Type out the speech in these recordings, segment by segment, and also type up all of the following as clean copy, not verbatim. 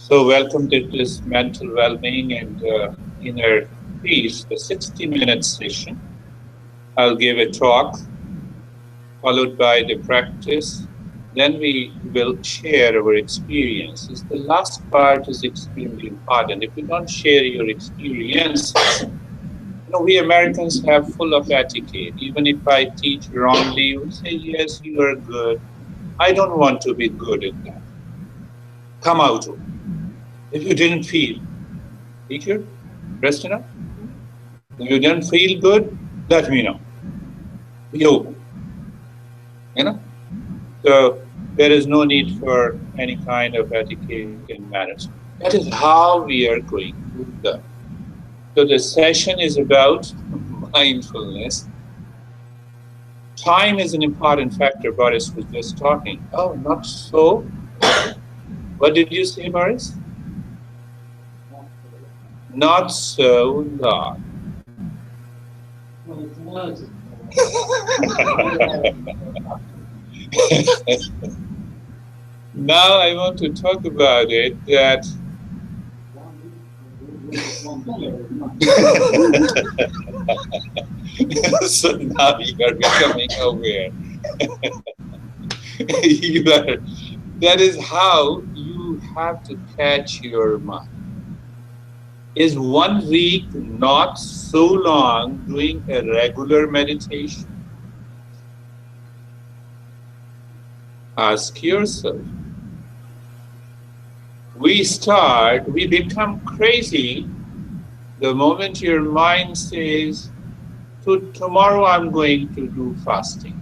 So, welcome to this mental well-being and inner peace, the 60-minute session. I'll give a talk followed by the practice. Then we will share our experiences. The last part is extremely important. If you don't share your experiences, we Americans have full of etiquette. Even if I teach wrongly, you say, yes, you are good. I don't want to be good at that. Come out. If you didn't feel, teacher, rest enough. If you didn't feel good, let me know. Be open. You know? So there is no need for any kind of etiquette and manners. That is how we are going to learn. So the session is about mindfulness. Time is an important factor. Boris was just talking. Oh, not so. What did you say, Boris? Not so long. Now I want to talk about it that so now you are becoming aware. That is how you have to catch your mind. Is 1 week not so long doing a regular meditation? Ask yourself. We become crazy the moment your mind says, tomorrow I'm going to do fasting.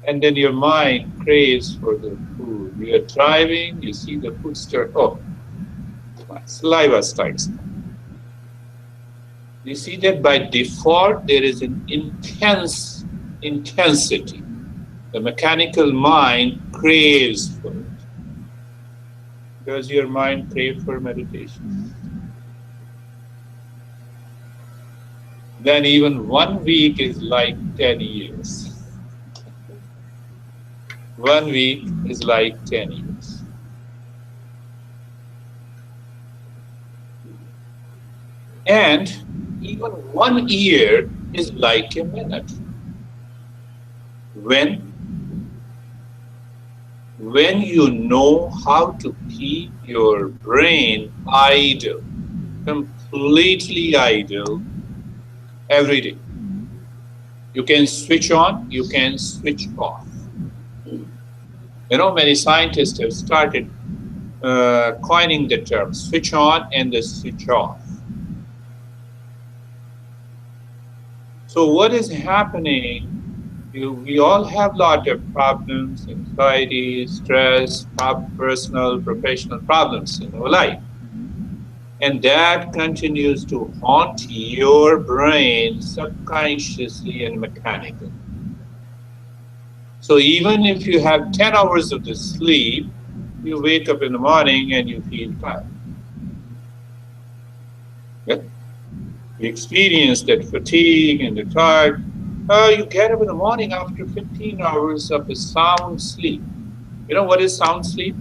And then your mind craves for the food. You are driving, you see the food start, my saliva starts. You see that by default there is an intense intensity. The mechanical mind craves for it. Does your mind crave for meditation? Then even 1 week is like 10 years. 1 week is like 10 years. And even 1 year is like a minute. When you know how to keep your brain idle, completely idle, every day. You can switch on, you can switch off. Many scientists have started coining the term switch on and the switch off. So what is happening? We all have a lot of problems, anxiety, stress, personal, professional problems in our life. And that continues to haunt your brain subconsciously and mechanically. So even if you have 10 hours of the sleep, you wake up in the morning and you feel tired. Yeah? You experience that fatigue and the tired. You get up in the morning after 15 hours of a sound sleep. You know what is sound sleep?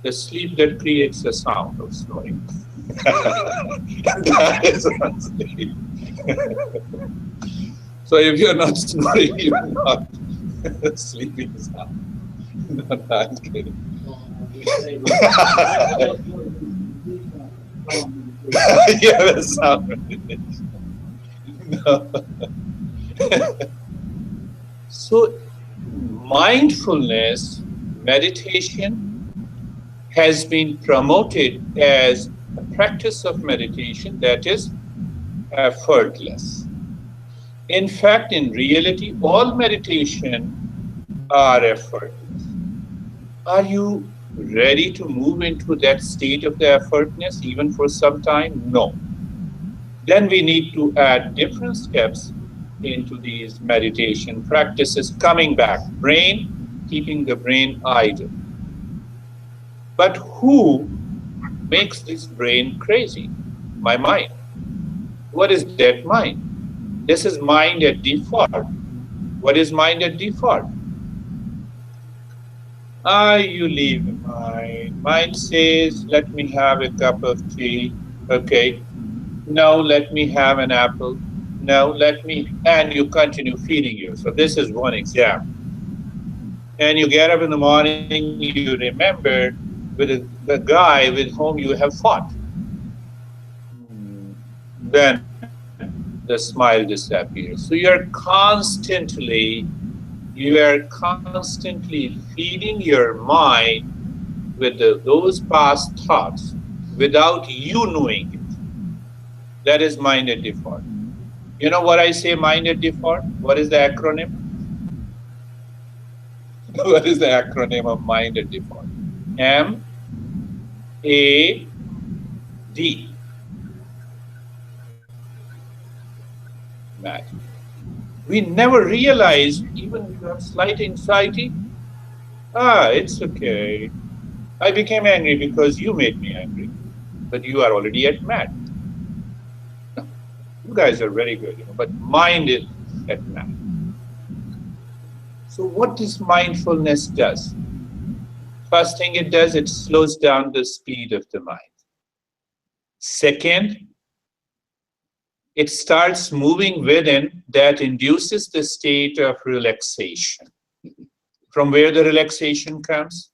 The sleep that creates a sound of snoring. That is sound sleep. So if you're not snoring, you're not sleeping sound. No, I'm kidding. Yeah, that's sound. No. So, mindfulness meditation has been promoted as a practice of meditation that is effortless. In fact, in reality, all meditation are effortless. Are you ready to move into that state of the effortlessness even for some time? No. Then we need to add different steps into these meditation practices, coming back, keeping the brain idle. But who makes this brain crazy? My mind. What is that mind? This is mind at default. What is mind at default? You leave the mind. Mind says, let me have a cup of tea. Okay. No, let me have an apple. No, let me, and you continue feeding you. So this is one example. And you get up in the morning, you remember the guy with whom you have fought. Then the smile disappears. So you are constantly feeding your mind with those past thoughts without you knowing it. That is mind at default. You know what I say mind at default? What is the acronym? What is the acronym of mind at default? MAD. MAD. We never realize, even you have slight anxiety. It's okay. I became angry because you made me angry. But you are already at MAD. No, you guys are very good, but mind is at MAD. So what this mindfulness does? First thing it does, it slows down the speed of the mind. Second, it starts moving within that induces the state of relaxation. From where the relaxation comes?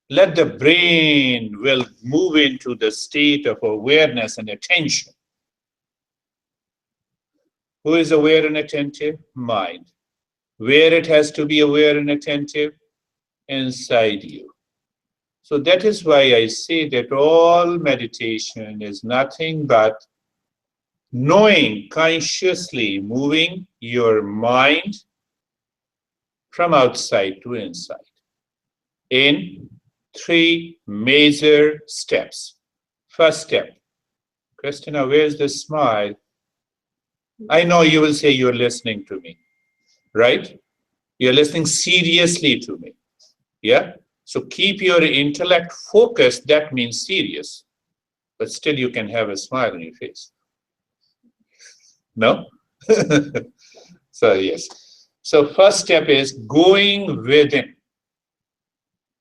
Let the brain will move into the state of awareness and attention. Who is aware and attentive? Mind. Where it has to be aware and attentive? Inside you. So that is why I say that all meditation is nothing but knowing, consciously moving your mind from outside to inside in three major steps. First step, Christina, where's the smile? I know you will say you're listening to me, right? You're listening seriously to me. Yeah? So keep your intellect focused, that means serious. But still you can have a smile on your face. No? So yes. So first step is going within.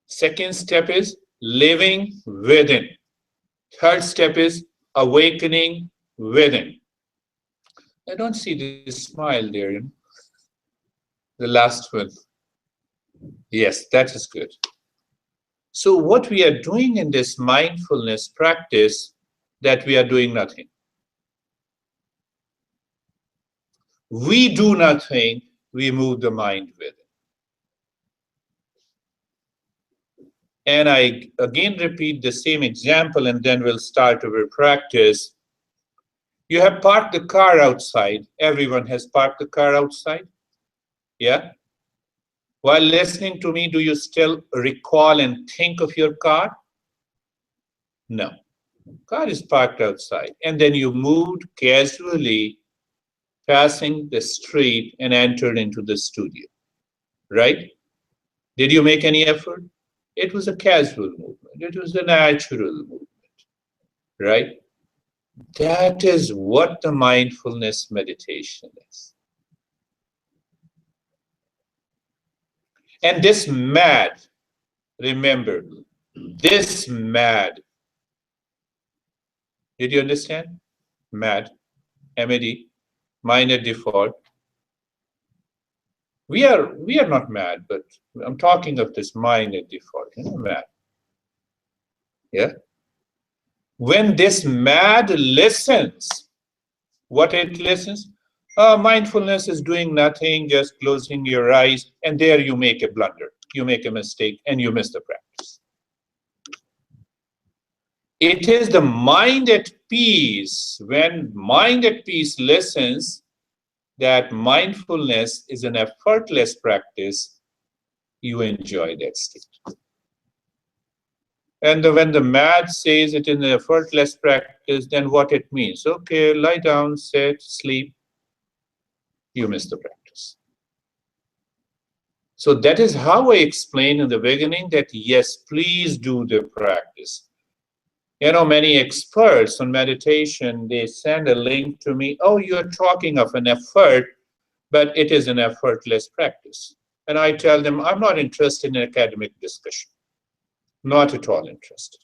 Second step is living within. Third step is awakening within. I don't see this smile there, the last one. Yes, that is good. So what we are doing in this mindfulness practice, that we are doing nothing. We do nothing, we move the mind with. And I again repeat the same example and then we'll start our practice. You have parked the car outside. Everyone has parked the car outside. Yeah? While listening to me, do you still recall and think of your car? No. Car is parked outside. And then you moved casually passing the street and entered into the studio. Right? Did you make any effort? It was a casual movement. It was a natural movement. Right? That is what the mindfulness meditation is. And this MAD, remember, this MAD, did you understand? MAD, M-A-D, mind at default. We are not mad, but I'm talking of this mind at default, MAD. Yeah? When this MAD listens, what it listens? Mindfulness is doing nothing, just closing your eyes, and there you make a blunder. You make a mistake, and you miss the practice. It is the mind at peace. When mind at peace listens, that mindfulness is an effortless practice, you enjoy that state. And when the MAD says it in an effortless practice, then what it means? Okay, lie down, sit, sleep, you miss the practice. So that is how I explained in the beginning that yes, please do the practice. Many experts on meditation, they send a link to me. Oh, you're talking of an effort, but it is an effortless practice. And I tell them, I'm not interested in academic discussion. Not at all interested.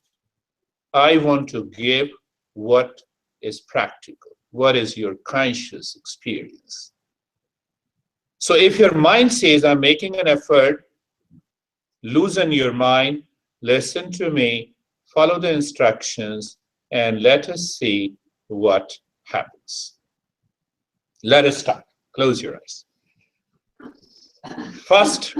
I want to give what is practical. What is your conscious experience? So if your mind says, I'm making an effort, loosen your mind, listen to me, follow the instructions, and let us see what happens. Let us start. Close your eyes. First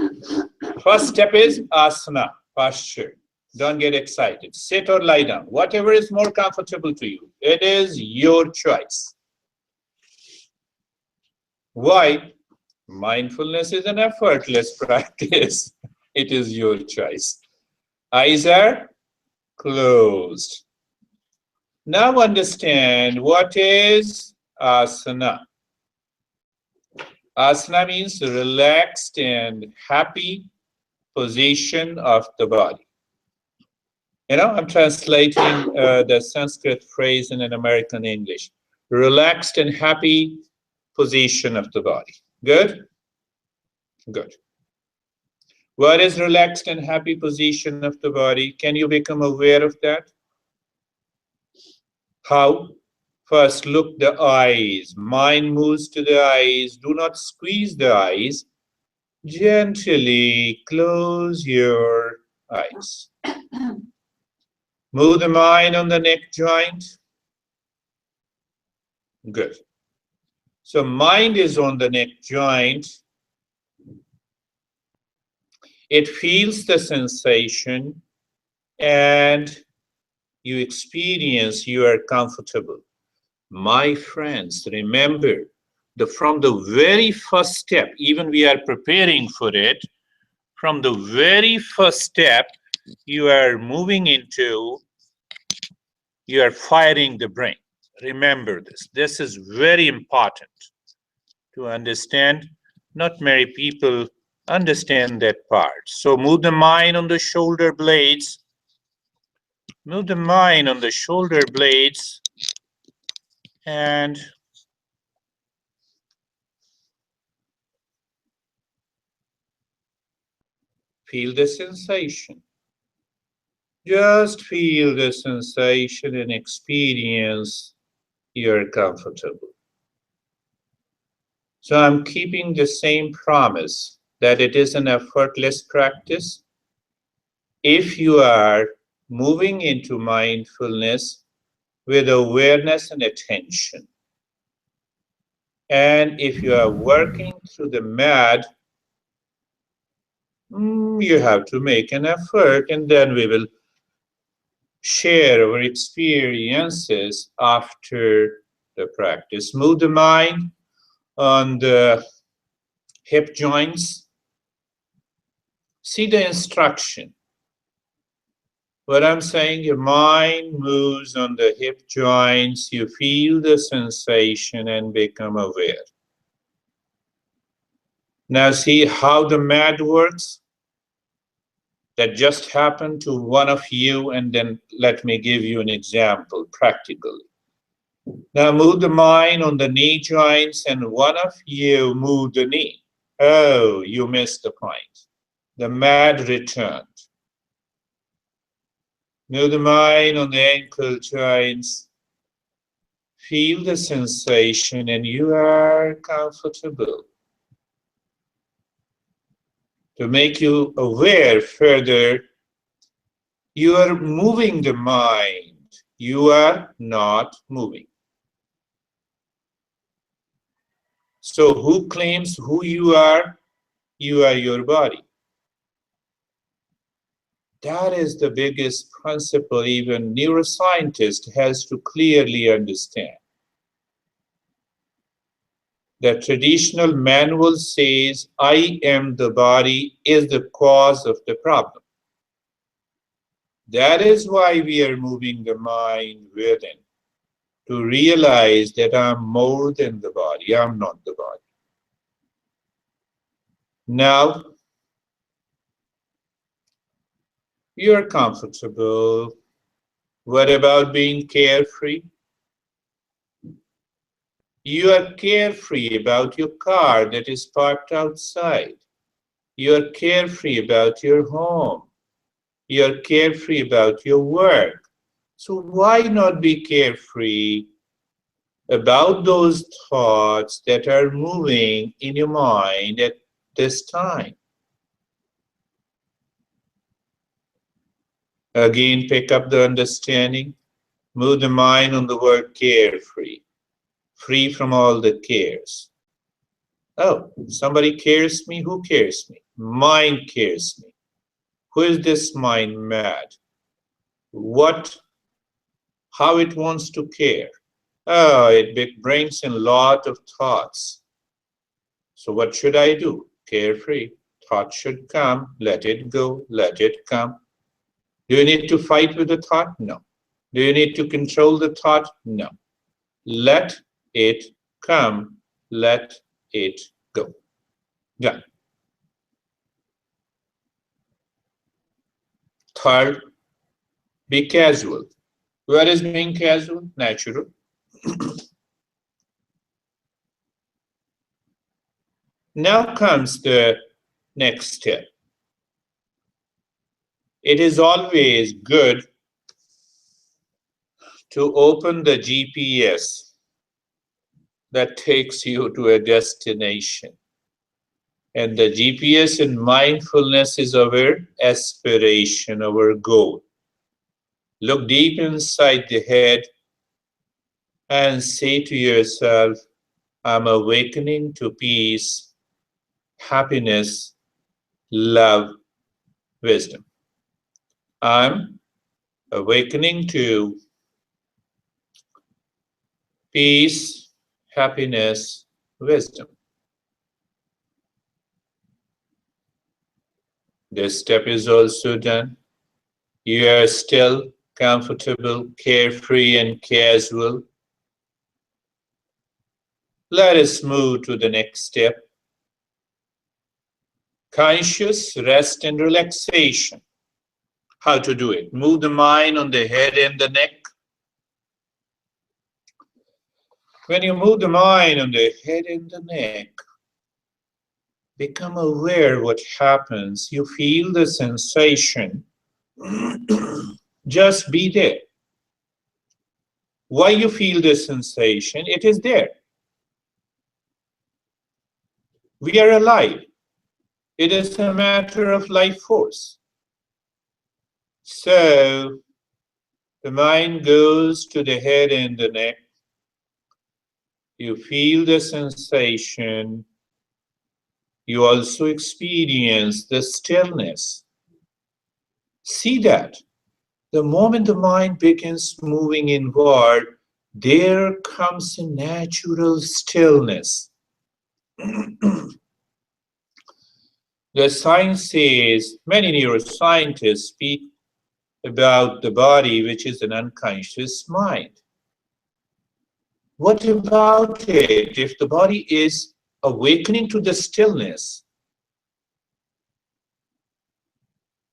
step is asana, posture. Don't get excited. Sit or lie down. Whatever is more comfortable to you. It is your choice. Why? Mindfulness is an effortless practice. It is your choice. Eyes are closed. Now understand what is asana. Asana means relaxed and happy position of the body. You know, I'm translating the Sanskrit phrase in an American English. Relaxed and happy position of the body. Good? Good. What is relaxed and happy position of the body? Can you become aware of that? How? First, look the eyes. Mind moves to the eyes. Do not squeeze the eyes. Gently close your eyes. Move the mind on the neck joint. Good. So mind is on the neck joint. It feels the sensation and you experience you are comfortable. My friends, remember, from the very first step, even we are preparing for it, from the very first step, you are moving into, you are firing the brain. Remember this. This is very important to understand. Not many people understand that part. So move the mind on the shoulder blades. Move the mind on the shoulder blades and feel the sensation. Just feel the sensation and experience you're comfortable. So I'm keeping the same promise that it is an effortless practice. If you are moving into mindfulness with awareness and attention, and if you are working through the mat, you have to make an effort, and then we will share our experiences after the practice. Move the mind on the hip joints. See the instruction. What I'm saying, your mind moves on the hip joints, you feel the sensation and become aware. Now see how the mat works. That just happened to one of you, and then let me give you an example practically. Now move the mind on the knee joints, and one of you move the knee. Oh, you missed the point. The mat returned. Move the mind on the ankle joints. Feel the sensation, and you are comfortable. To make you aware further, you are moving the mind. You are not moving. So who claims who you are? You are your body. That is the biggest principle even neuroscientist has to clearly understand. The traditional manual says, I am the body is the cause of the problem. That is why we are moving the mind within, to realize that I'm more than the body, I'm not the body. Now, you're comfortable. What about being carefree? You are carefree about your car that is parked outside. You're carefree about your home. You're carefree about your work. So why not be carefree about those thoughts that are moving in your mind at this time? Again, pick up the understanding. Move the mind on the word carefree, free from all the cares. Oh, somebody cares me? Who cares me? Mind cares me. Who is this mind mad? What, how it wants to care? Oh, it brings in a lot of thoughts. So what should I do? Carefree. Thought should come, let it go, let it come. Do you need to fight with the thought? No. Do you need to control the thought? No. Let it come, let it go. Yeah. Third, be casual. What is being casual? Natural. Now comes the next step. It is always good to open the GPS that takes you to a destination. And the GPS in mindfulness is our aspiration, our goal. Look deep inside the head and say to yourself, I'm awakening to peace, happiness, love, wisdom. I'm awakening to peace, happiness, wisdom. This step is also done. You are still comfortable, carefree, and casual. Let us move to the next step. Conscious rest and relaxation. How to do it? Move the mind on the head and the neck. When you move the mind on the head and the neck, become aware what happens. You feel the sensation. Just be there. Why you feel the sensation? It is there. We are alive. It is a matter of life force. So the mind goes to the head and the neck. You feel the sensation. You also experience the stillness. See that. The moment the mind begins moving inward, there comes a natural stillness. The science says, many neuroscientists speak about the body, which is an unconscious mind. What about it? If the body is awakening to the stillness,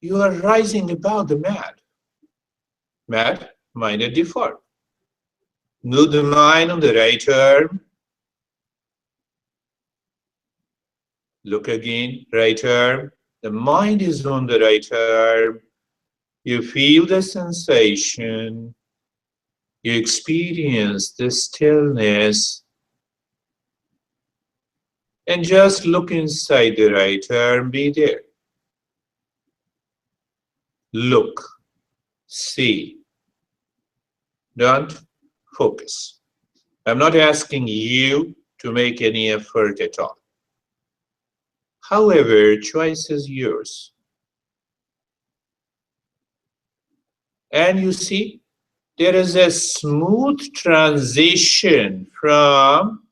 you are rising above the mad. Mad, mind at default. Move the mind on the right arm. Look again, right arm. The mind is on the right arm. You feel the sensation. You experience the stillness. And just look inside the right arm, be there. Look, see. Don't focus. I'm not asking you to make any effort at all. However, choice is yours. And you see, there is a smooth transition from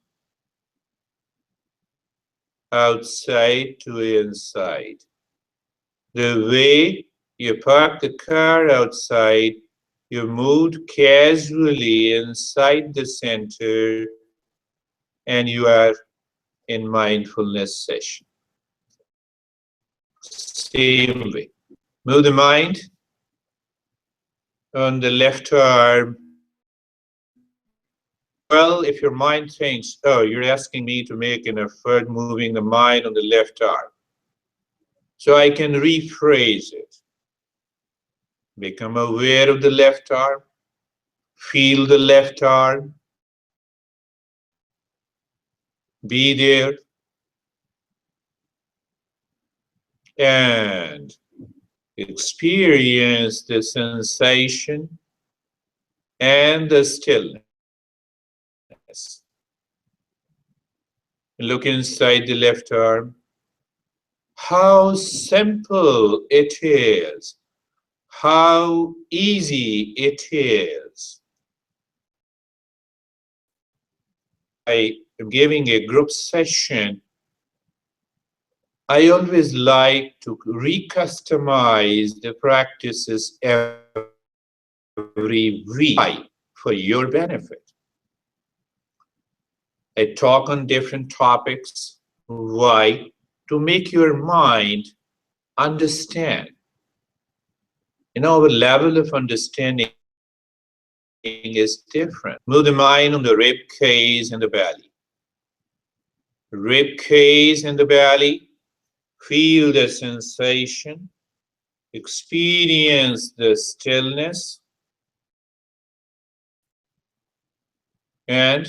outside to inside. The way you park the car outside, you moved casually inside the center, and you are in mindfulness session. Same way. Move the mind on the left arm. Well, if your mind thinks, oh, you're asking me to make an effort moving the mind on the left arm. So I can rephrase it. Become aware of the left arm. Feel the left arm. Be there. And experience the sensation and the stillness. Look inside the left arm. How simple it is. How easy it is. I am giving a group session. I always like to recustomize the practices every week for your benefit. I talk on different topics. Why? To make your mind understand. Our level of understanding is different. Move the mind on the rib cage and the belly. Rib cage and the belly. Feel the sensation. Experience the stillness. And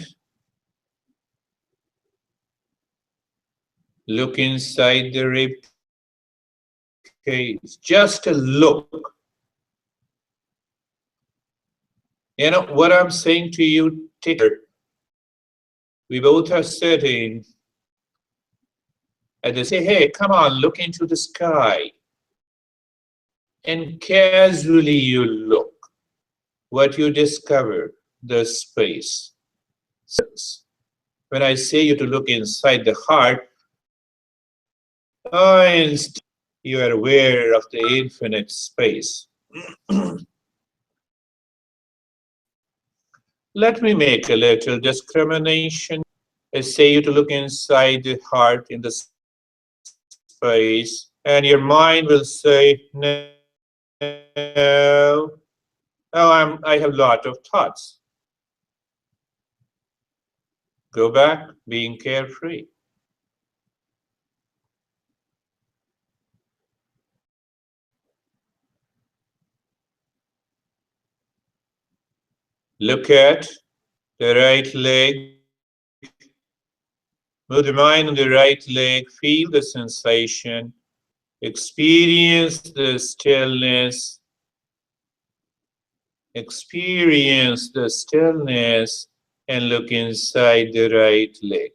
look inside the rib cage. Just a look. What I'm saying to you, we both are sitting and they say, hey, come on, look into the sky. And casually you look. What you discover, the space. When I say you to look inside the heart, you are aware of the infinite space. Let me make a little discrimination. I say you to look inside the heart in the space, and your mind will say, no, I have a lot of thoughts. Go back, being carefree. Look at the right leg. Move the mind on the right leg. Feel the sensation. Experience the stillness. Experience the stillness and look inside the right leg.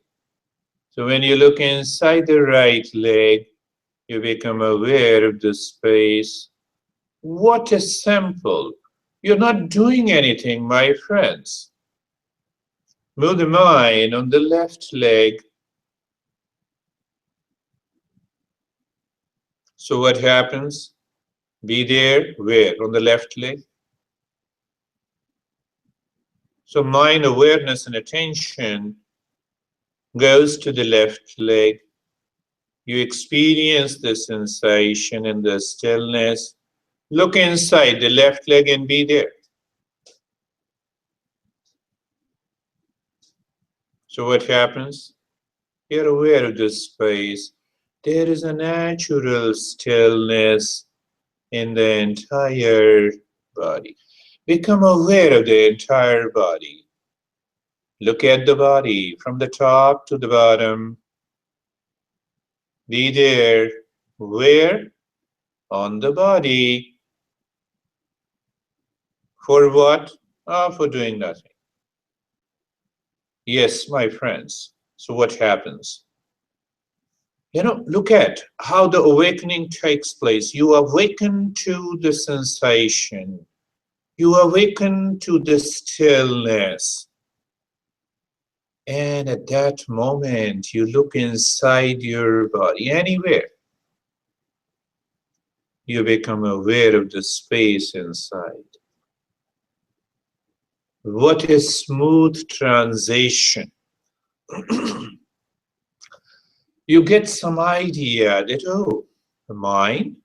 So when you look inside the right leg, you become aware of the space. What a simple! You're not doing anything, my friends. Move the mind on the left leg. So what happens? Be there, where? On the left leg. So mind awareness and attention goes to the left leg. You experience the sensation and the stillness. Look inside the left leg and be there. So what happens? You're aware of this space. There is a natural stillness in the entire body. Become aware of the entire body. Look at the body from the top to the bottom. Be there. Where? On the body. For what? For doing nothing. Yes, my friends. So what happens? Look at how the awakening takes place. You awaken to the sensation. You awaken to the stillness. And at that moment, you look inside your body, anywhere. You become aware of the space inside. What a smooth transition. You get some idea that, the mind,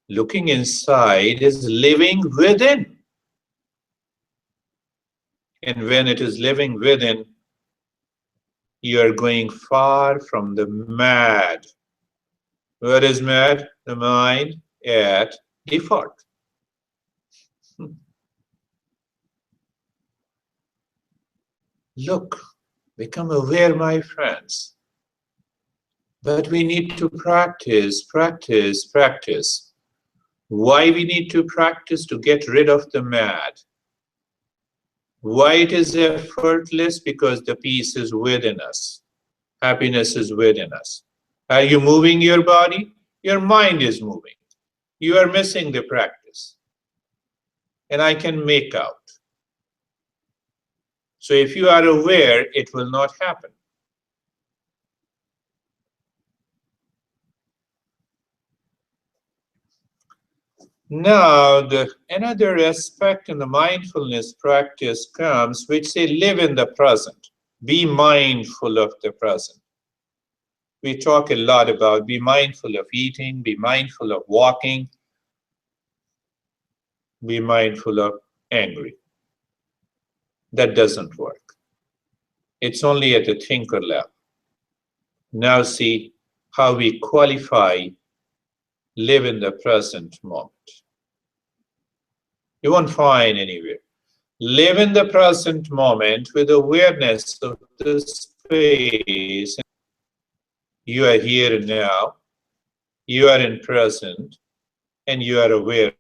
looking inside, is living within. And when it is living within, you are going far from the mad. What is mad? The mind at default. Look, become aware, my friends. But we need to practice, practice, practice. Why we need to practice? To get rid of the mad. Why it is effortless? Because the peace is within us. Happiness is within us. Are you moving your body? Your mind is moving. You are missing the practice. And I can make out. So if you are aware, it will not happen. Now, another aspect in the mindfulness practice comes, which say live in the present. Be mindful of the present. We talk a lot about be mindful of eating, be mindful of walking, be mindful of angry. That doesn't work. It's only at the thinker level. Now see how we qualify live in the present moment. You won't find anywhere. Live in the present moment with awareness of the space. You are here and now. You are in present, and you are aware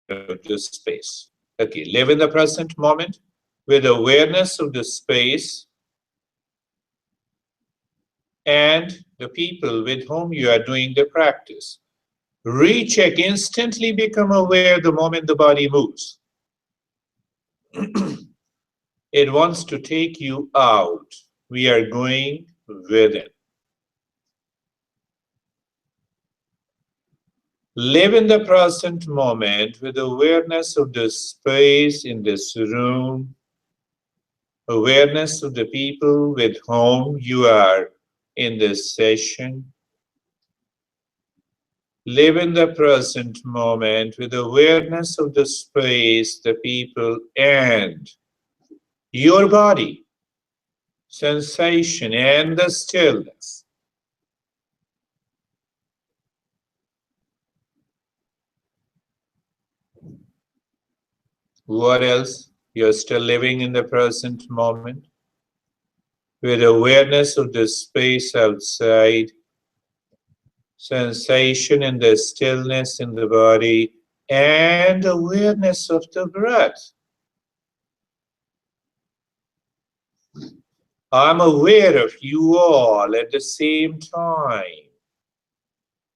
of the space. Okay, live in the present moment with awareness of the space and the people with whom you are doing the practice. Recheck, instantly become aware the moment the body moves. It wants to take you out. We are going within. Live in the present moment with awareness of the space in this room, awareness of the people with whom you are in this session. Live in the present moment with awareness of the space, the people, and your body, sensation, and the stillness. What else? You're still living in the present moment with awareness of the space outside, sensation and the stillness in the body, and awareness of the breath. I'm aware of you all at the same time.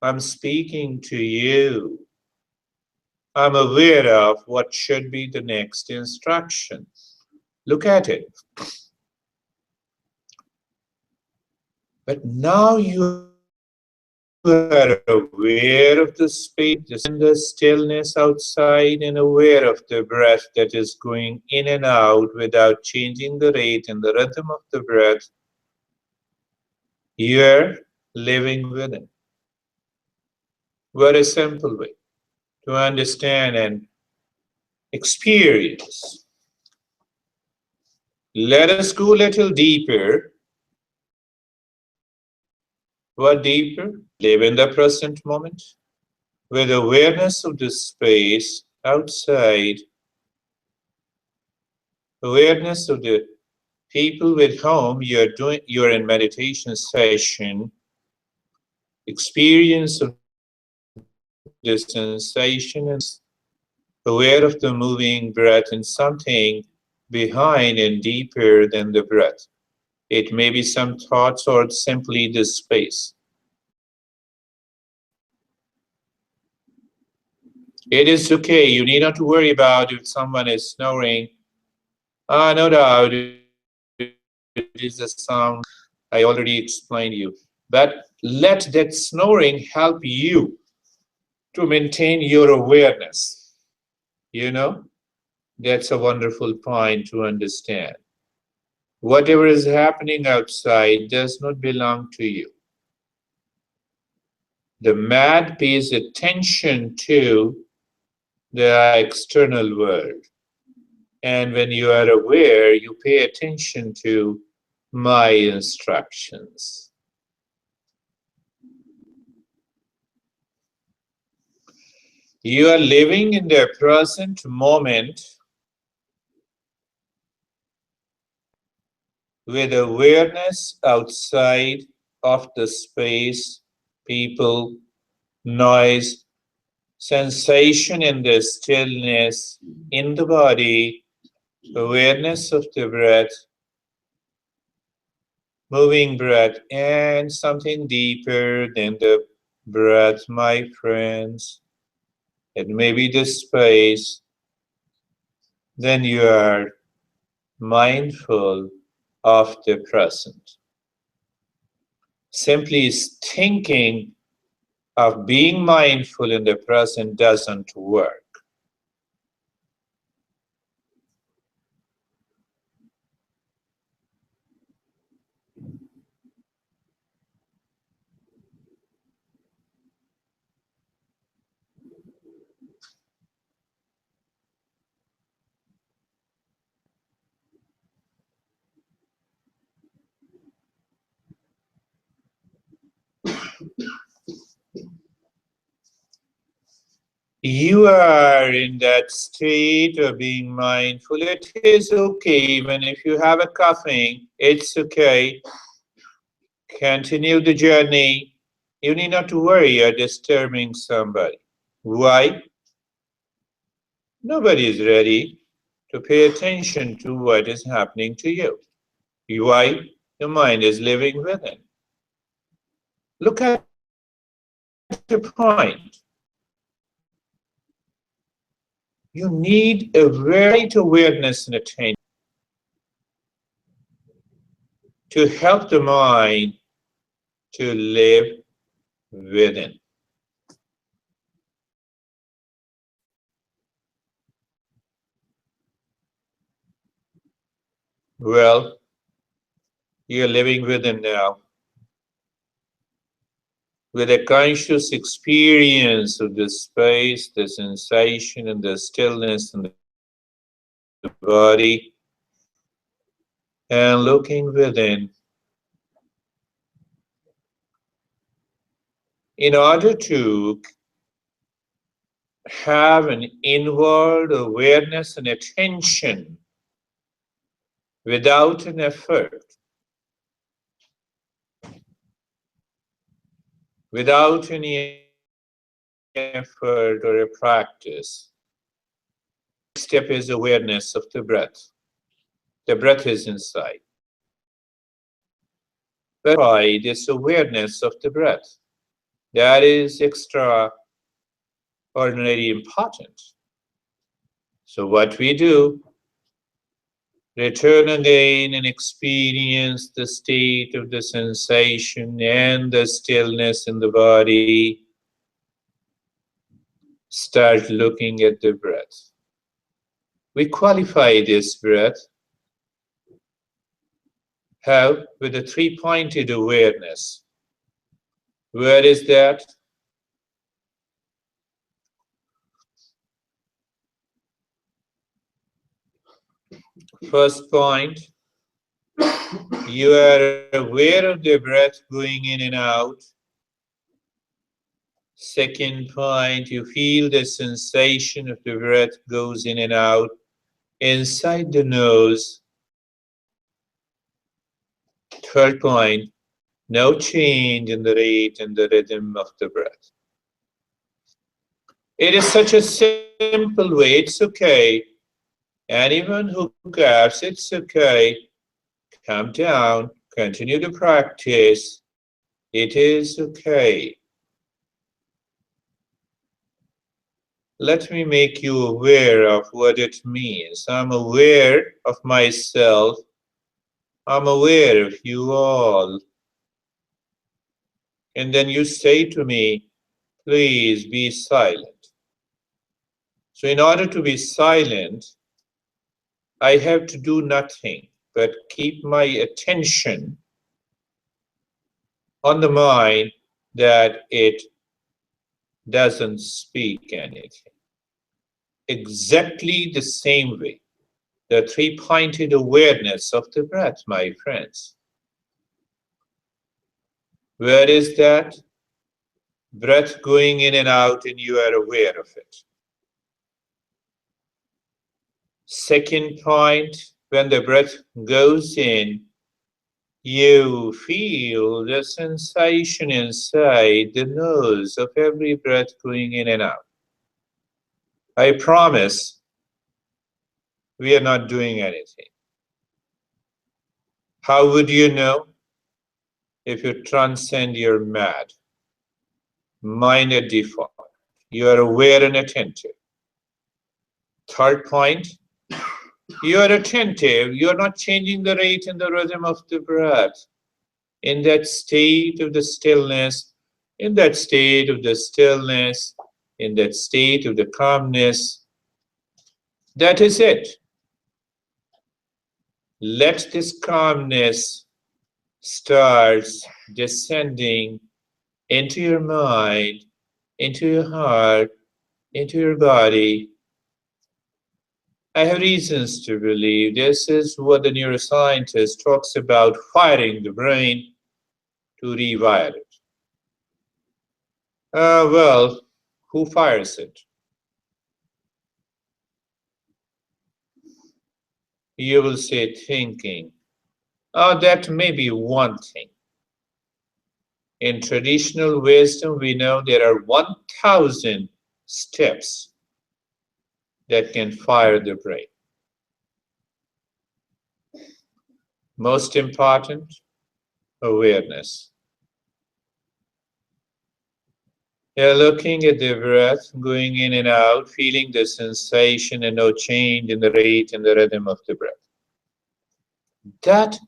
I'm speaking to you. I'm aware of what should be the next instruction. Look at it. But now you are aware of the space and the stillness outside, and aware of the breath that is going in and out without changing the rate and the rhythm of the breath. You're living within. Very simple way to understand and experience. Let us go a little deeper. What deeper? Live in the present moment with awareness of the space outside, awareness of the people with whom you're in meditation session, experience of the sensation, and aware of the moving breath and something behind and deeper than the breath. It may be some thoughts or simply the space. It is okay. You need not to worry about if someone is snoring. No doubt, it is a sound. I already explained you. But let that snoring help you to maintain your awareness. You know, that's a wonderful point to understand. Whatever is happening outside does not belong to you. The mad pays attention to the external world. And when you are aware, you pay attention to my instructions. You are living in the present moment with awareness outside of the space, people, noise, sensation in the stillness in the body, awareness of the breath, moving breath, and something deeper than the breath, my friends. It may be the space, then you are mindful of the present. Simply thinking of being mindful in the present doesn't work. You are in that state of being mindful. It is okay, even if you have a coughing, it's okay. Continue the journey. You need not to worry you're disturbing somebody. Why? Nobody is ready to pay attention to what is happening to you. Why? Your mind is living within. Look at the point. You need a very awareness and attention to help the mind to live within. Well, you're living within now with a conscious experience of the space, the sensation, and the stillness in the body, and looking within. In order to have an inward awareness and attention without an effort, without any effort or a practice, step is awareness of the breath. The breath is inside. But by this awareness of the breath, that is extraordinarily important. So what we do, return again and experience the state of the sensation and the stillness in the body. Start looking at the breath. We qualify this breath how? With a three-pointed awareness. Where is that? First point, you are aware of the breath going in and out. Second point, you feel the sensation of the breath goes in and out inside the nose. Third point, no change in the rate and the rhythm of the breath. It is such a simple way, it's okay. Anyone who coughs, it's okay. Calm down, continue to practice. It is okay. Let me make you aware of what it means. I'm aware of myself. I'm aware of you all. And then you say to me, please be silent. So in order to be silent, I have to do nothing but keep my attention on the mind that it doesn't speak anything. Exactly the same way. The three-pointed awareness of the breath, my friends. Where is that? Breath going in and out, and you are aware of it. Second point, when the breath goes in, you feel the sensation inside the nose of every breath going in and out. I promise we are not doing anything. How would you know? If you transcend your mind at default, you are aware and attentive. Third point, you are attentive, you are not changing the rate and the rhythm of the breath. In that state of the stillness, in that state of the stillness, in that state of the calmness, that is it. Let this calmness start descending into your mind, into your heart, into your body. I have reasons to believe this is what the neuroscientist talks about, firing the brain to rewire it. Well, who fires it? You will say thinking. Oh, that may be one thing. In traditional wisdom, we know there are 1,000 steps that can fire the brain. Most important, awareness. You're looking at the breath going in and out, feeling the sensation and no change in the rate and the rhythm of the breath. That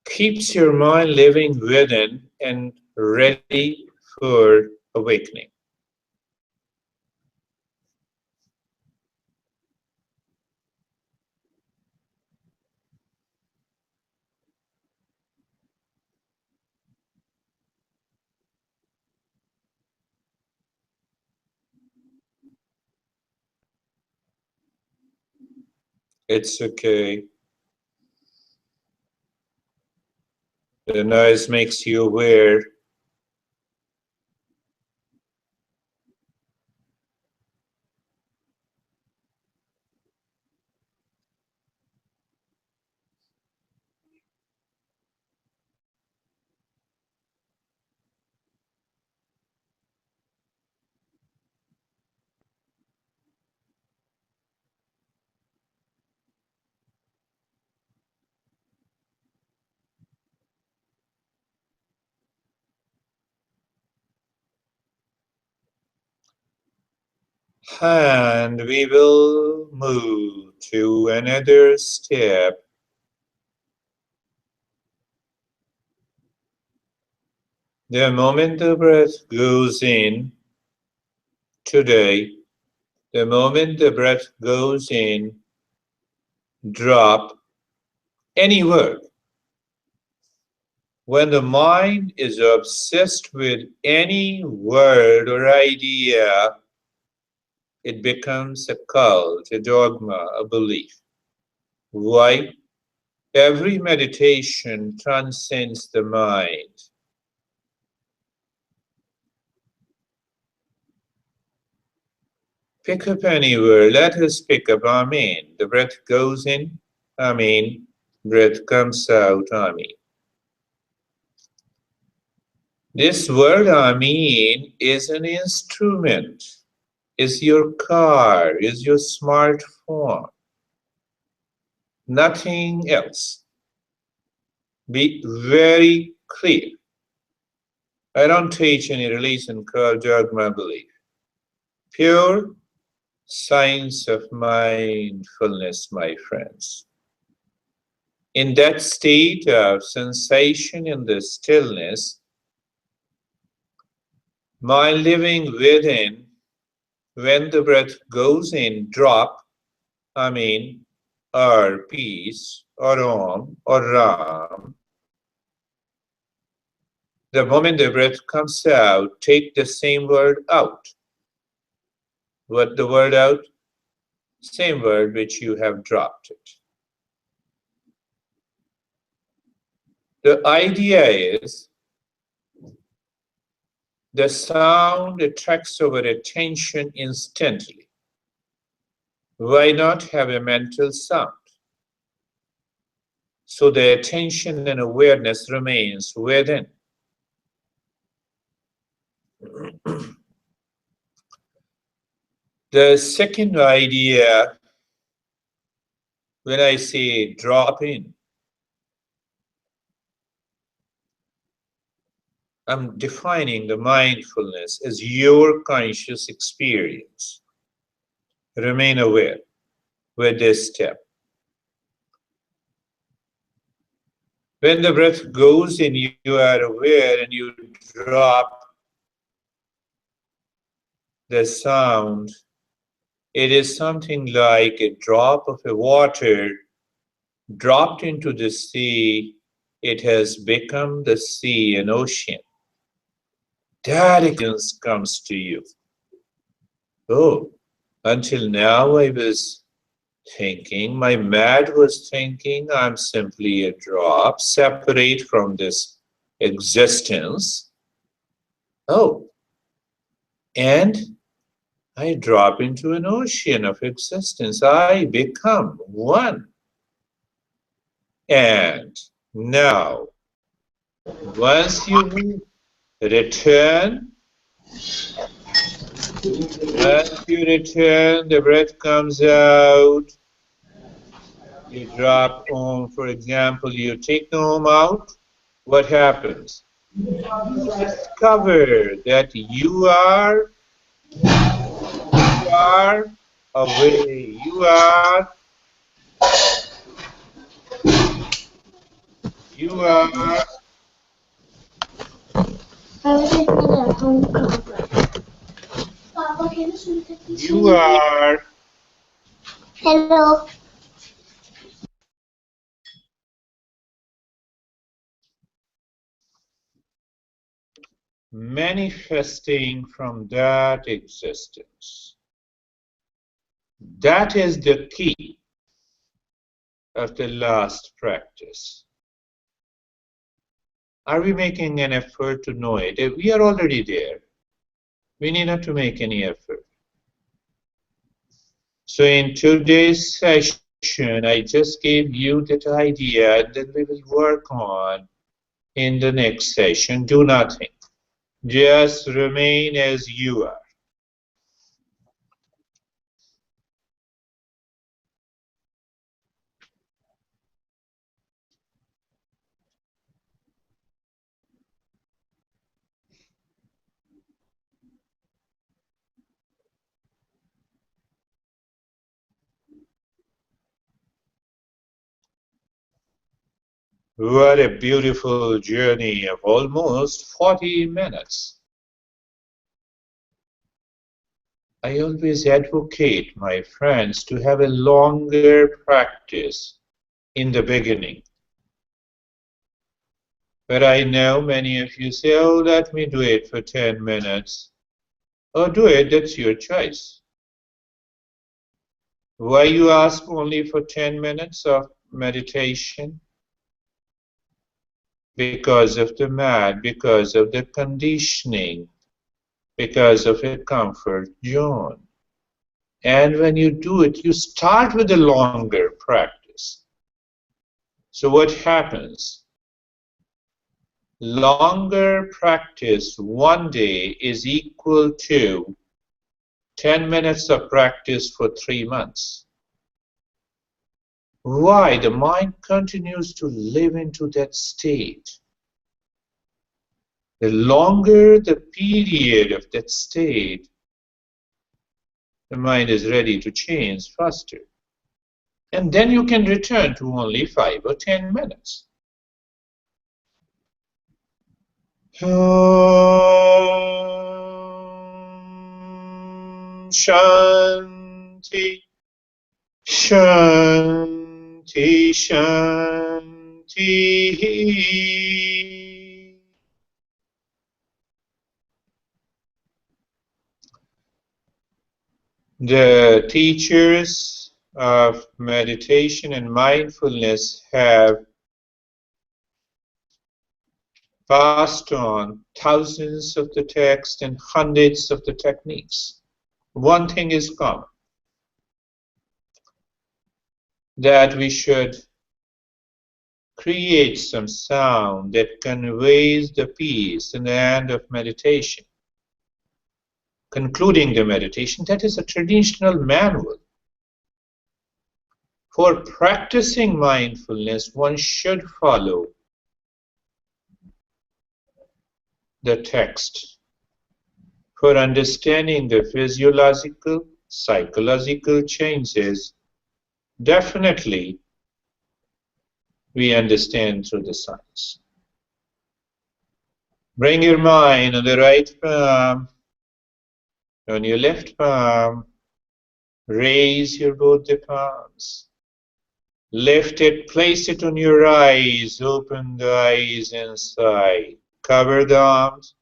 keeps your mind living within and ready for awakening. It's okay. The noise makes you aware. And we will move to another step. The moment the breath goes in today, the moment the breath goes in, drop any word. When the mind is obsessed with any word or idea, it becomes a cult, a dogma, a belief. Why? Every meditation transcends the mind. Pick up any word. Let us pick up Amen. The breath goes in, Amen. Breath comes out, Amen. This word Amen is an instrument, is your car, is your smartphone. Nothing else. Be very clear. I don't teach any religion called dogma belief. Pure science of mindfulness, my friends. In that state of sensation in the stillness, mind living within, when the breath goes in, drop, Amen, or peace, or Om, or Ram. The moment the breath comes out, take the same word out. What the word out? Same word which you have dropped it. The idea is The sound attracts our attention instantly. Why not have a mental sound? So the attention and awareness remains within. The second idea, when I say drop in, I'm defining the mindfulness as your conscious experience. Remain aware with this step. When the breath goes in, you are aware and you drop the sound. It is something like a drop of a water dropped into the sea. It has become the sea, an ocean. That experience comes to you. Oh, until now I was thinking, my mind was thinking I'm simply a drop, separate from this existence. Oh, and I drop into an ocean of existence. I become one. And now, once you return, the breath comes out. You drop Om, for example, you take the Om out. What happens? You discover that you are away. You are you are Hello. manifesting from that existence. That is the key of the last practice. Are we making an effort to know it? If we are already there, we need not to make any effort. So in today's session, I just gave you that idea, and then we will work on in the next session. Do nothing. Just remain as you are. What a beautiful journey of almost 40 minutes. I always advocate, my friends, to have a longer practice in the beginning. But I know many of you say, oh, let me do it for 10 minutes. Oh, do it, that's your choice. Why you ask only for 10 minutes of meditation? Because of the mat, because of the conditioning, because of a comfort zone. And when you do it, you start with a longer practice. So what happens? Longer practice one day is equal to 10 minutes of practice for 3 months. Why? The mind continues to live into that state. The longer the period of that state, the mind is ready to change faster. And then you can return to only 5 or 10 minutes. Shanti, Shanti, Shanti. The teachers of meditation and mindfulness have passed on thousands of the texts and hundreds of the techniques. One thing is common, that we should create some sound that conveys the peace in the end of meditation. Concluding the meditation, that is a traditional manual. For practicing mindfulness, one should follow the text. For understanding the physiological, psychological changes, definitely we understand through the science. Bring your mind on the right palm, on your left palm. Raise your both the palms. Lift it, place it on your eyes. Open the eyes inside. Cover the arms.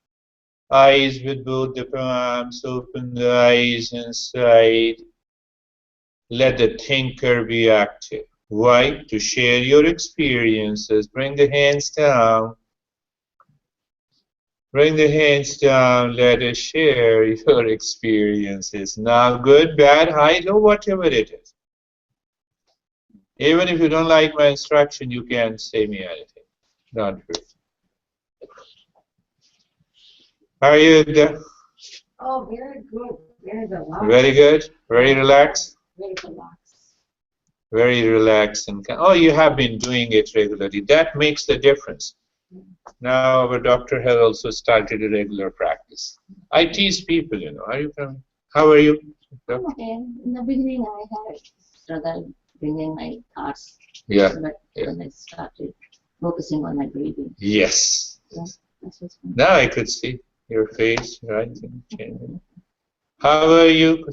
Eyes with both the palms. Open the eyes inside. Let the thinker be active. Why? To share your experiences. Bring the hands down. Bring the hands down. Let us share your experiences. Now, good, bad, high, low, whatever it is. Even if you don't like my instruction, you can say me anything. Don't worry. How are you there? Oh, very good. Very relaxed. Very good. Very relaxed. Very relaxed. Very relaxed and oh, you have been doing it regularly. That makes the difference. Now our doctor has also started a regular practice. I tease people, you know. Are you from? How are you? Okay. In the beginning, I had struggled bringing my thoughts. Yeah. But when I started focusing on my breathing. Yes. Yeah, that's what's going on. Now I could see your face, right? Changing. How are you?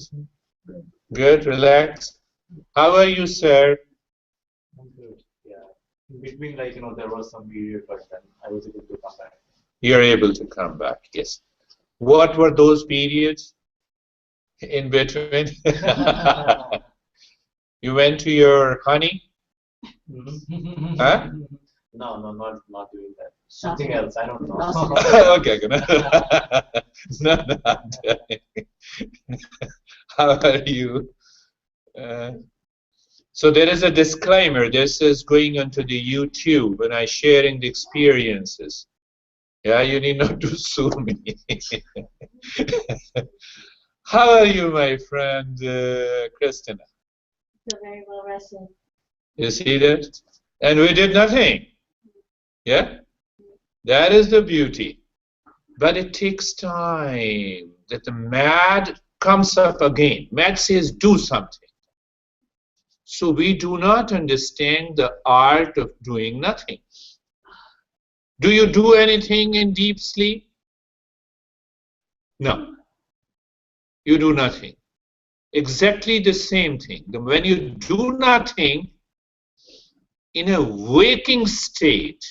Good, relaxed. How are you, sir? I'm good. Yeah. In between, like, there was some period, but then I was able to come back. You're able to come back, yes. What were those periods in between? You went to your honey? Huh? No, not doing that. Something else. I don't know. Okay, good. No, no. How are you? So there is a disclaimer. This is going onto the YouTube and I'm sharing the experiences. Yeah, you need not to sue me. How are you, my friend Christina? So very well rested. You see that? And we did nothing. Yeah? That is the beauty. But it takes time that the mad comes up again. Mad says, do something. So we do not understand the art of doing nothing. Do you do anything in deep sleep? No. You do nothing. Exactly the same thing. When you do nothing in a waking state,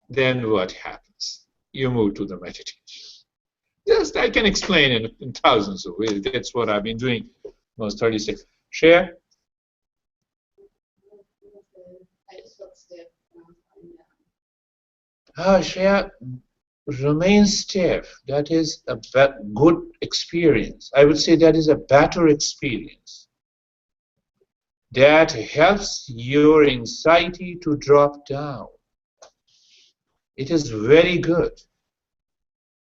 then what happens? You move to the meditation. Just I can explain in thousands of ways. That's what I've been doing almost 36. Share? Share, remain stiff. That is a good experience. I would say that is a better experience. That helps your anxiety to drop down. It is very good.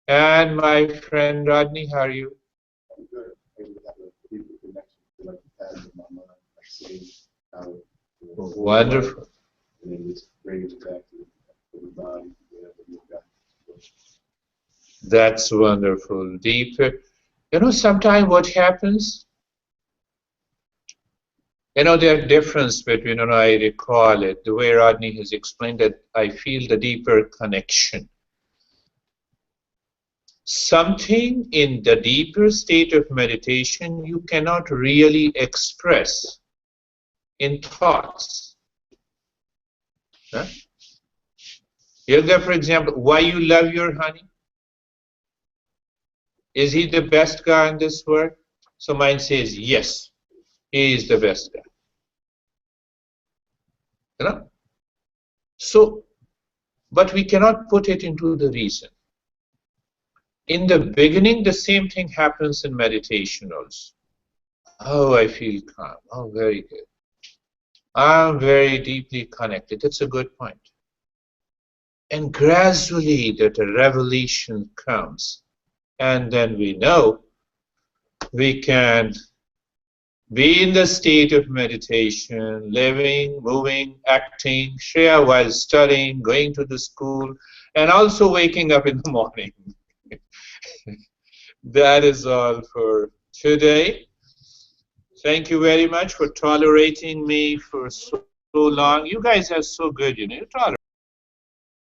And my friend Rodney, how are you? I'm good. Maybe we have a deeper connection to like the pattern of my mind, like seeing how it Wonderful. and then just bring it back to the body, whatever you've got. That's wonderful. Deeper. You know, sometimes what happens, the difference between, I recall it, the way Rodney has explained it, I feel the deeper connection. Something in the deeper state of meditation you cannot really express in thoughts. Huh? Yoga, for example, why you love your honey? Is he the best guy in this world? So mind says, yes, he is the best guy. So but we cannot put it into the reason. In the beginning, the same thing happens in meditation also. Oh, I feel calm. Oh, very good. I'm very deeply connected. That's a good point. And gradually that a revelation comes. And then we know we can be in the state of meditation, living, moving, acting, Shreya while studying, going to the school, and also waking up in the morning. That is all for today. Thank you very much for tolerating me for so long. You guys are so good, you know, you tolerate.